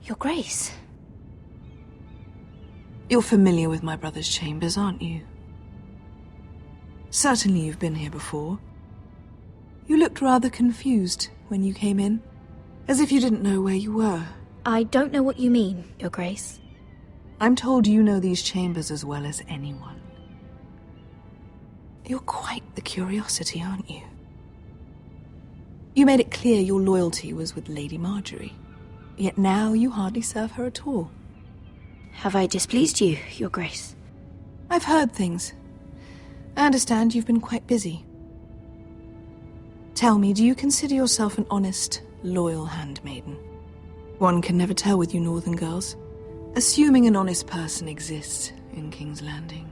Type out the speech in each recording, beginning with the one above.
Your Grace. You're familiar with my brother's chambers, aren't you? Certainly you've been here before. You looked rather confused when you came in, as if you didn't know where you were. I don't know what you mean, Your Grace. I'm told you know these chambers as well as anyone. You're quite the curiosity, aren't you? You made it clear your loyalty was with Lady Marjorie, yet now you hardly serve her at all. Have I displeased you, Your Grace? I've heard things. I understand you've been quite busy. Tell me, do you consider yourself an honest, loyal handmaiden? One can never tell with you northern girls. Assuming an honest person exists in King's Landing.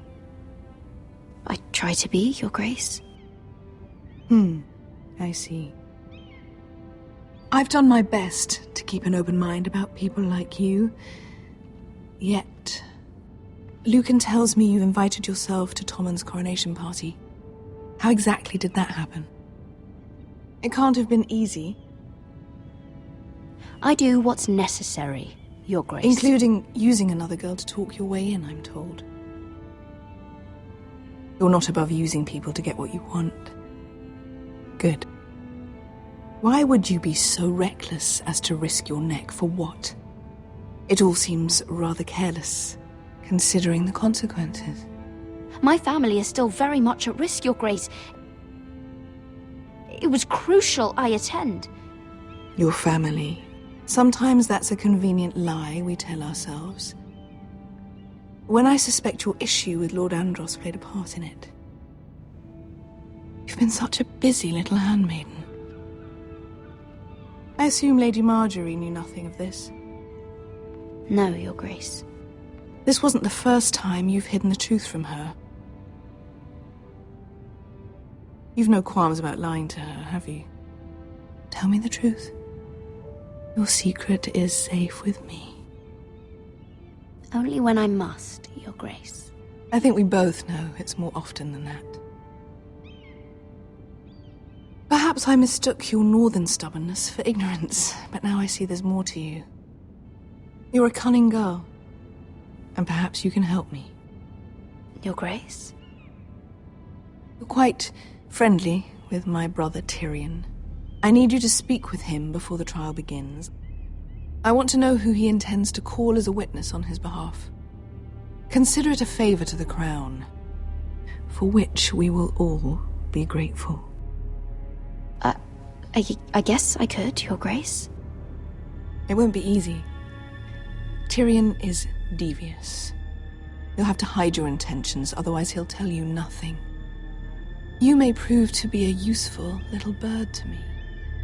I try to be, Your Grace. I see. I've done my best to keep an open mind about people like you. Yet, Lucan tells me you invited yourself to Tommen's coronation party. How exactly did that happen? It can't have been easy. I do what's necessary, Your Grace. Including using another girl to talk your way in, I'm told. You're not above using people to get what you want. Good. Why would you be so reckless as to risk your neck for what? It all seems rather careless, considering the consequences. My family is still very much at risk, Your Grace. It was crucial I attend. Your family. Sometimes that's a convenient lie we tell ourselves. When I suspect your issue with Lord Andros played a part in it. You've been such a busy little handmaiden. I assume Lady Marjorie knew nothing of this. No, Your Grace. This wasn't the first time you've hidden the truth from her. You've no qualms about lying to her, have you? Tell me the truth. Your secret is safe with me. Only when I must, Your Grace. I think we both know it's more often than that. Perhaps I mistook your northern stubbornness for ignorance, but now I see there's more to you. You're a cunning girl, and perhaps you can help me. Your Grace? You're quite friendly with my brother Tyron. I need you to speak with him before the trial begins. I want to know who he intends to call as a witness on his behalf. Consider it a favor to the crown, for which we will all be grateful. I guess I could, Your Grace. It won't be easy. Tyron is devious. You'll have to hide your intentions, otherwise he'll tell you nothing. You may prove to be a useful little bird to me,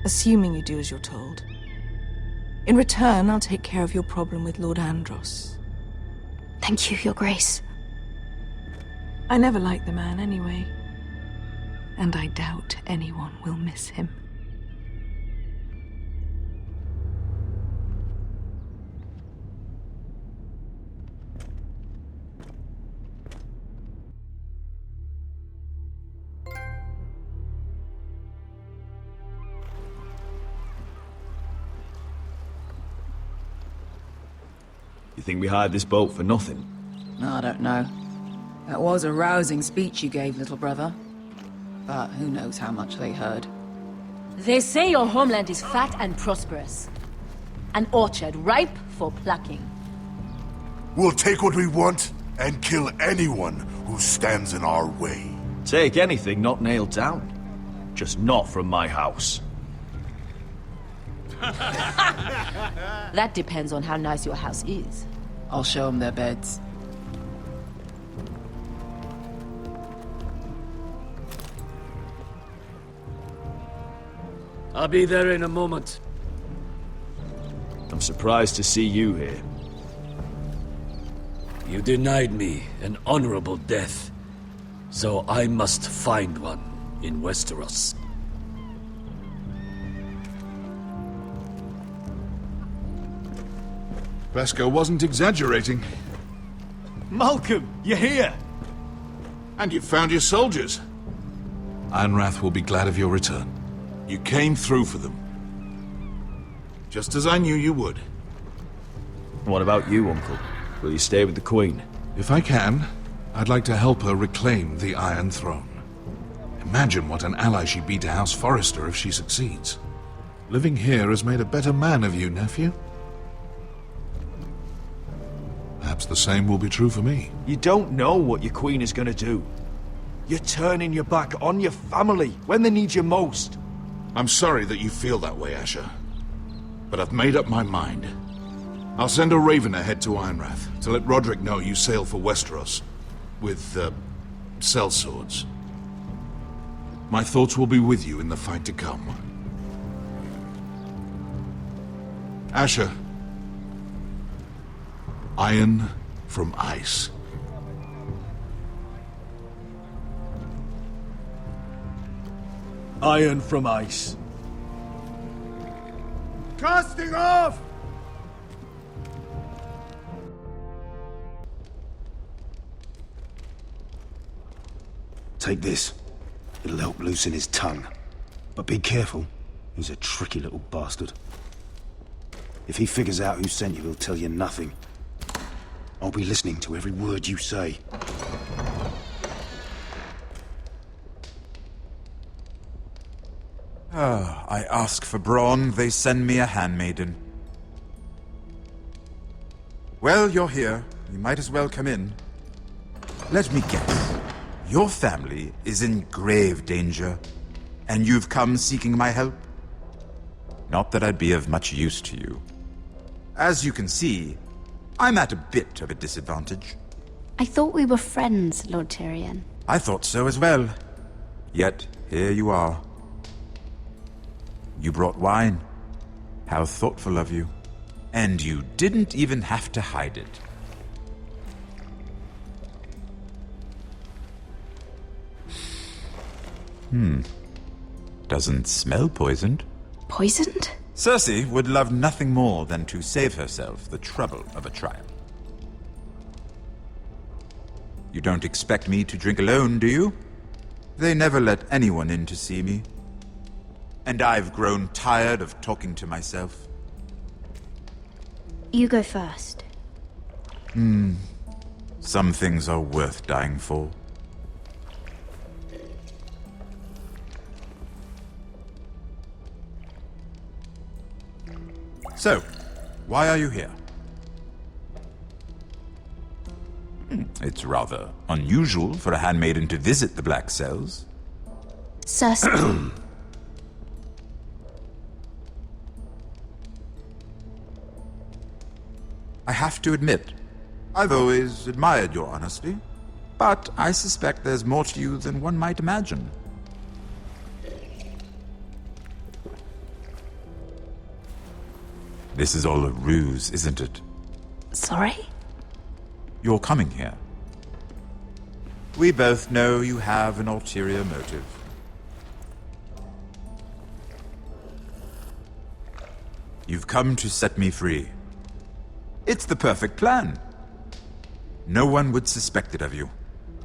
assuming you do as you're told. In return, I'll take care of your problem with Lord Andros. Thank you, Your Grace. I never liked the man anyway, and I doubt anyone will miss him. You think we hired this boat for nothing? I don't know. That was a rousing speech you gave, little brother. But who knows how much they heard. They say your homeland is fat and prosperous. An orchard ripe for plucking. We'll take what we want and kill anyone who stands in our way. Take anything not nailed down. Just not from my house. That depends on how nice your house is. I'll show them their beds. I'll be there in a moment. I'm surprised to see you here. You denied me an honorable death, so I must find one in Westeros. Vesco wasn't exaggerating. Malcolm, you're here! And you found your soldiers. Anrath will be glad of your return. You came through for them. Just as I knew you would. What about you, Uncle? Will you stay with the Queen? If I can, I'd like to help her reclaim the Iron Throne. Imagine what an ally she'd be to House Forrester if she succeeds. Living here has made a better man of you, nephew. Perhaps the same will be true for me. You don't know what your Queen is gonna do. You're turning your back on your family when they need you most. I'm sorry that you feel that way, Asher. But I've made up my mind. I'll send a raven ahead to Ironrath to let Rodrik know you sail for Westeros with, sellswords. My thoughts will be with you in the fight to come. Asher. Iron from ice. Iron from ice. Casting off! Take this. It'll help loosen his tongue. But be careful. He's a tricky little bastard. If he figures out who sent you, he'll tell you nothing. I'll be listening to every word you say. I ask for brawn, they send me a handmaiden. Well, you're here. You might as well come in. Let me guess. Your family is in grave danger, and you've come seeking my help? Not that I'd be of much use to you. As you can see, I'm at a bit of a disadvantage. I thought we were friends, Lord Tyrion. I thought so as well. Yet, here you are. You brought wine. How thoughtful of you. And you didn't even have to hide it. Doesn't smell poisoned. Poisoned? Cersei would love nothing more than to save herself the trouble of a trial. You don't expect me to drink alone, do you? They never let anyone in to see me. And I've grown tired of talking to myself. You go first. Some things are worth dying for. So, why are you here? It's rather unusual for a handmaiden to visit the Black Cells. Cersei. I have to admit, I've always admired your honesty, but I suspect there's more to you than one might imagine. This is all a ruse, isn't it? Sorry? You're coming here. We both know you have an ulterior motive. You've come to set me free. It's the perfect plan. No one would suspect it of you.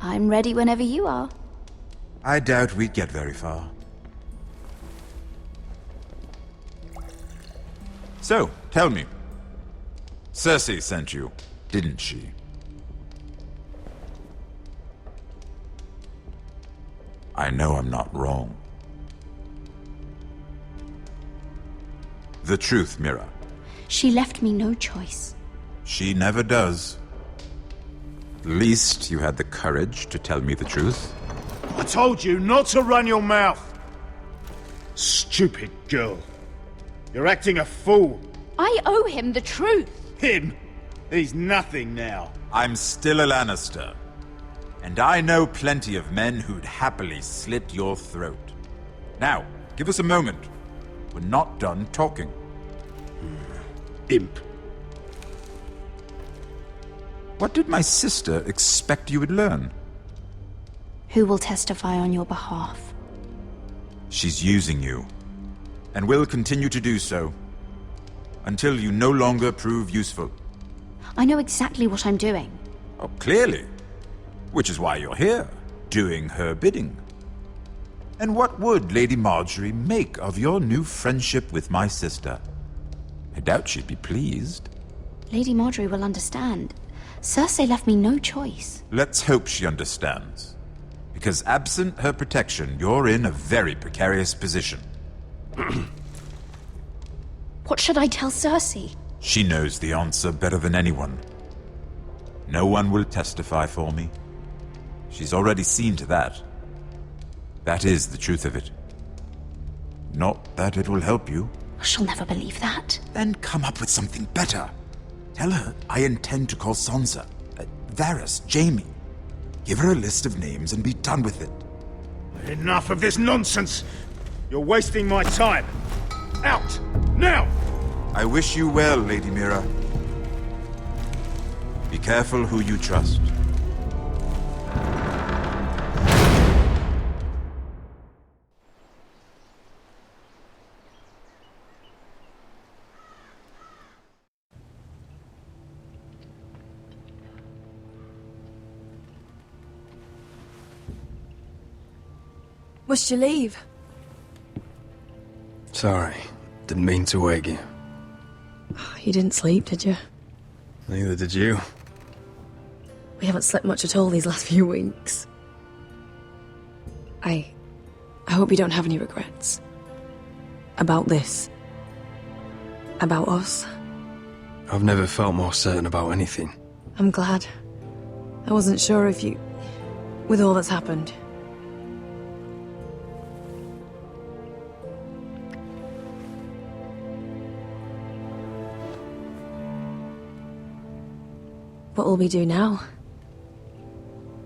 I'm ready whenever you are. I doubt we'd get very far. So, tell me. Cersei sent you, didn't she? I know I'm not wrong. The truth, Mira. She left me no choice. She never does. At least you had the courage to tell me the truth. I told you not to run your mouth! Stupid girl. You're acting a fool. I owe him the truth. Him? He's nothing now. I'm still a Lannister. And I know plenty of men who'd happily slit your throat. Now, give us a moment. We're not done talking. Imp. What did my sister expect you would learn? Who will testify on your behalf? She's using you. And will continue to do so. Until you no longer prove useful. I know exactly what I'm doing. Oh, clearly. Which is why you're here, doing her bidding. And what would Lady Marjorie make of your new friendship with my sister? I doubt she'd be pleased. Lady Marjorie will understand. Cersei left me no choice. Let's hope she understands. Because absent her protection, you're in a very precarious position. What should I tell Cersei? She knows the answer better than anyone. No one will testify for me. She's already seen to that. That is the truth of it. Not that it will help you. She'll never believe that. Then come up with something better. Tell her I intend to call Sansa, Varys, Jaime. Give her a list of names and be done with it. Enough of this nonsense! You're wasting my time! Out! Now! I wish you well, Lady Mira. Be careful who you trust. Must you leave? Sorry, didn't mean to wake you. You didn't sleep, did you? Neither did you. We haven't slept much at all these last few weeks. I hope you don't have any regrets. About this. About us. I've never felt more certain about anything. I'm glad. I wasn't sure if you... with all that's happened. What will we do now?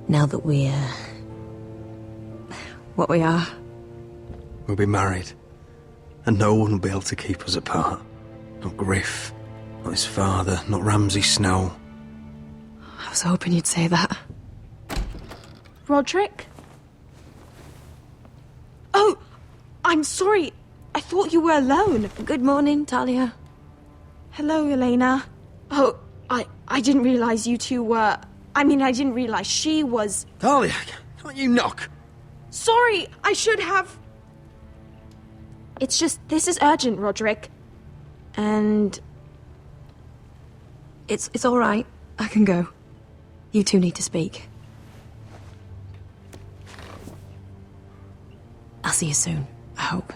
Now that we're... what we are? We'll be married. And no one will be able to keep us apart. Not Griff, not his father, not Ramsay Snow. I was hoping you'd say that. Rodrik? Oh! I'm sorry. I thought you were alone. Good morning, Talia. Hello, Elena. Oh, I didn't realize you two were... I mean, I didn't realize she was... Talia, can't you knock? Sorry, I should have... It's just, this is urgent, Rodrik. And... It's all right. I can go. You two need to speak. I'll see you soon, I hope.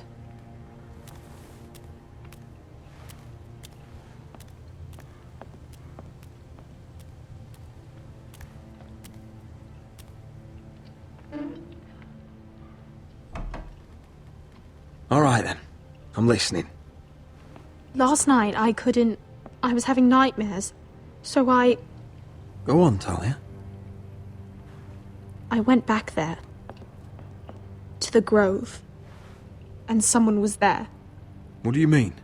All right then. I'm listening. Last night, I couldn't... I was having nightmares. So I Go on, Talia. went back there. To the grove. And someone was there. What do you mean?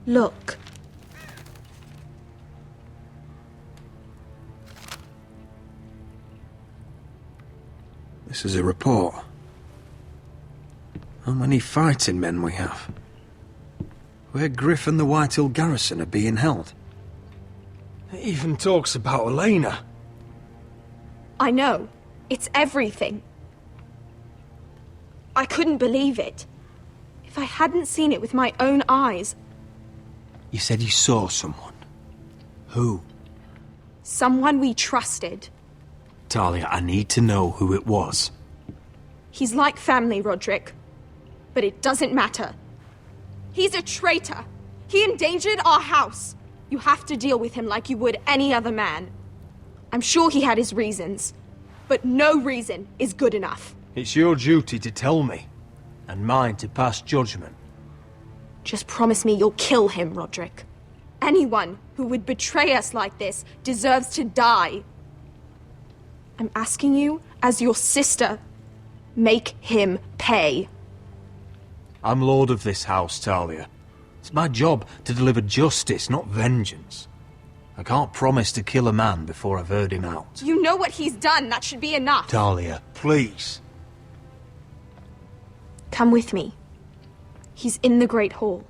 Look. This is a report. How many fighting men we have? Where Griff and the Whitehill garrison are being held. It even talks about Elena. I know. It's everything. I couldn't believe it. If I hadn't seen it with my own eyes... You said you saw someone. Who? Someone we trusted. Talia, I need to know who it was. He's like family, Rodrik. But it doesn't matter. He's a traitor. He endangered our house. You have to deal with him like you would any other man. I'm sure he had his reasons. But no reason is good enough. It's your duty to tell me, and mine to pass judgment. Just promise me you'll kill him, Rodrik. Anyone who would betray us like this deserves to die. I'm asking you, as your sister, make him pay. I'm lord of this house, Talia. It's my job to deliver justice, not vengeance. I can't promise to kill a man before I've heard him out. You know what he's done. That should be enough. Talia, please. Come with me. He's in the Great Hall.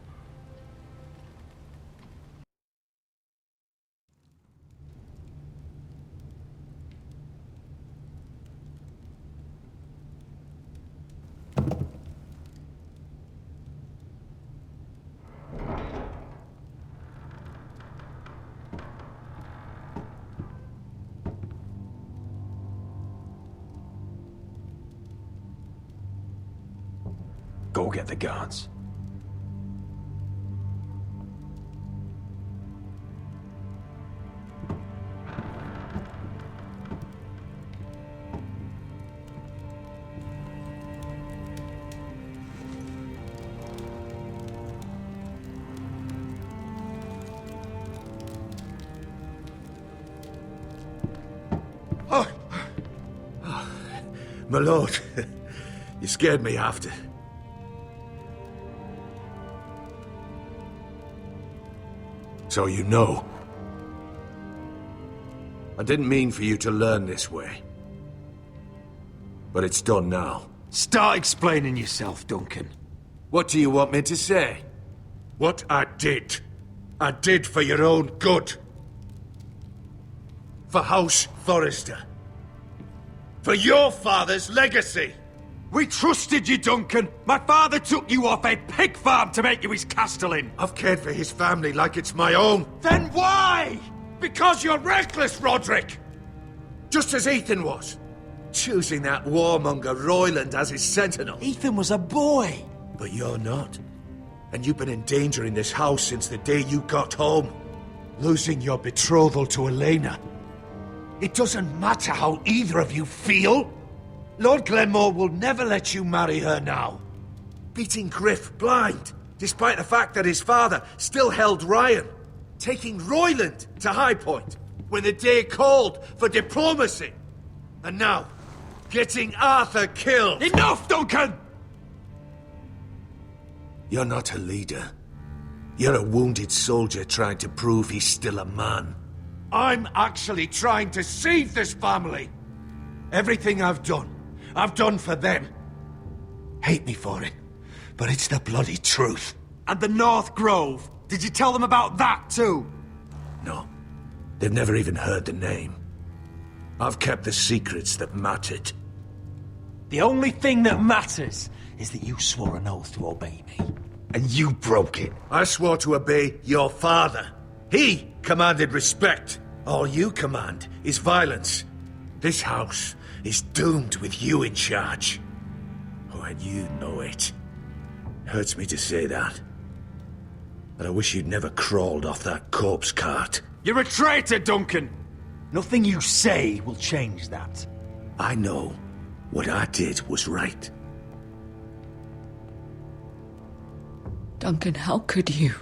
go get the guards. My lord, you scared me after. So you know. I didn't mean for you to learn this way. But it's done now. Start explaining yourself, Duncan. What do you want me to say? What I did for your own good. For House Forrester. For your father's legacy! We trusted you, Duncan! My father took you off a pig farm to make you his castellan! I've cared for his family like it's my own. Then why? Because you're reckless, Rodrik! Just as Ethan was. Choosing that warmonger Royland as his sentinel. Ethan was a boy! But you're not. And you've been endangering this house since the day you got home. Losing your betrothal to Elena. It doesn't matter how either of you feel. Lord Glenmore will never let you marry her now. Beating Griff blind, despite the fact that his father still held Ryan. Taking Royland to High Point, when the day called for diplomacy. And now, getting Arthur killed. Enough, Duncan! You're not a leader. You're a wounded soldier trying to prove he's still a man. I'm actually trying to save this family. Everything I've done for them. Hate me for it, but it's the bloody truth. And the North Grove? Did you tell them about that too? No, they've never even heard the name. I've kept the secrets that mattered. The only thing that matters is that you swore an oath to obey me. And you broke it. I swore to obey your father. He commanded respect. All you command is violence. This house is doomed with you in charge. Oh, and you know it. Hurts me to say that. But I wish you'd never crawled off that corpse cart. You're a traitor, Duncan! Nothing you say will change that. I know what I did was right. Duncan, how could you?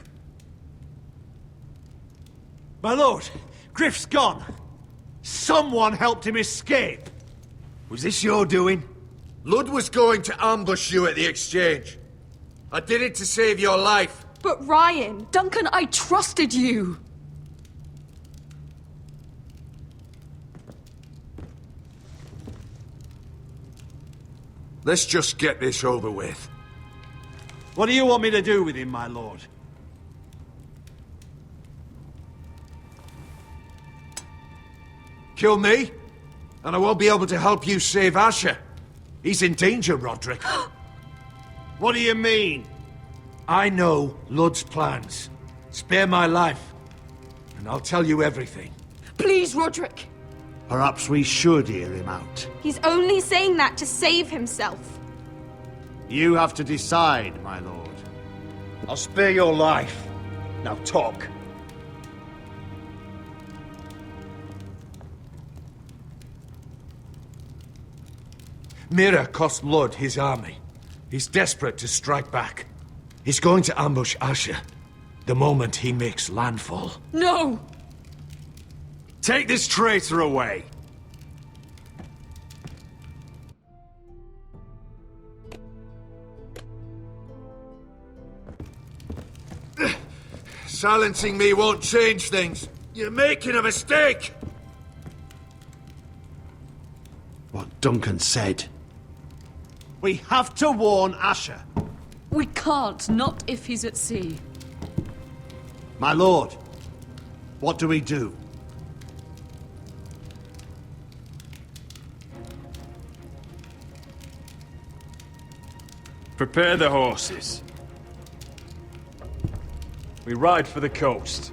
My lord, Griff's gone. Someone helped him escape. Was this your doing? Ludd was going to ambush you at the exchange. I did it to save your life. But Ryan... Duncan, I trusted you! Let's just get this over with. What do you want me to do with him, my lord? Kill me, and I won't be able to help you save Asher. He's in danger, Rodrik. What do you mean? I know Ludd's plans. Spare my life, and I'll tell you everything. Please, Rodrik. Perhaps we should hear him out. He's only saying that to save himself. You have to decide, my lord. I'll spare your life. Now talk. Mira cost Ludd his army. He's desperate to strike back. He's going to ambush Asher the moment he makes landfall. No! Take this traitor away. Silencing me won't change things. You're making a mistake! What Duncan said. We have to warn Asher. We can't, not if he's at sea. My lord, what do we do? Prepare the horses. We ride for the coast.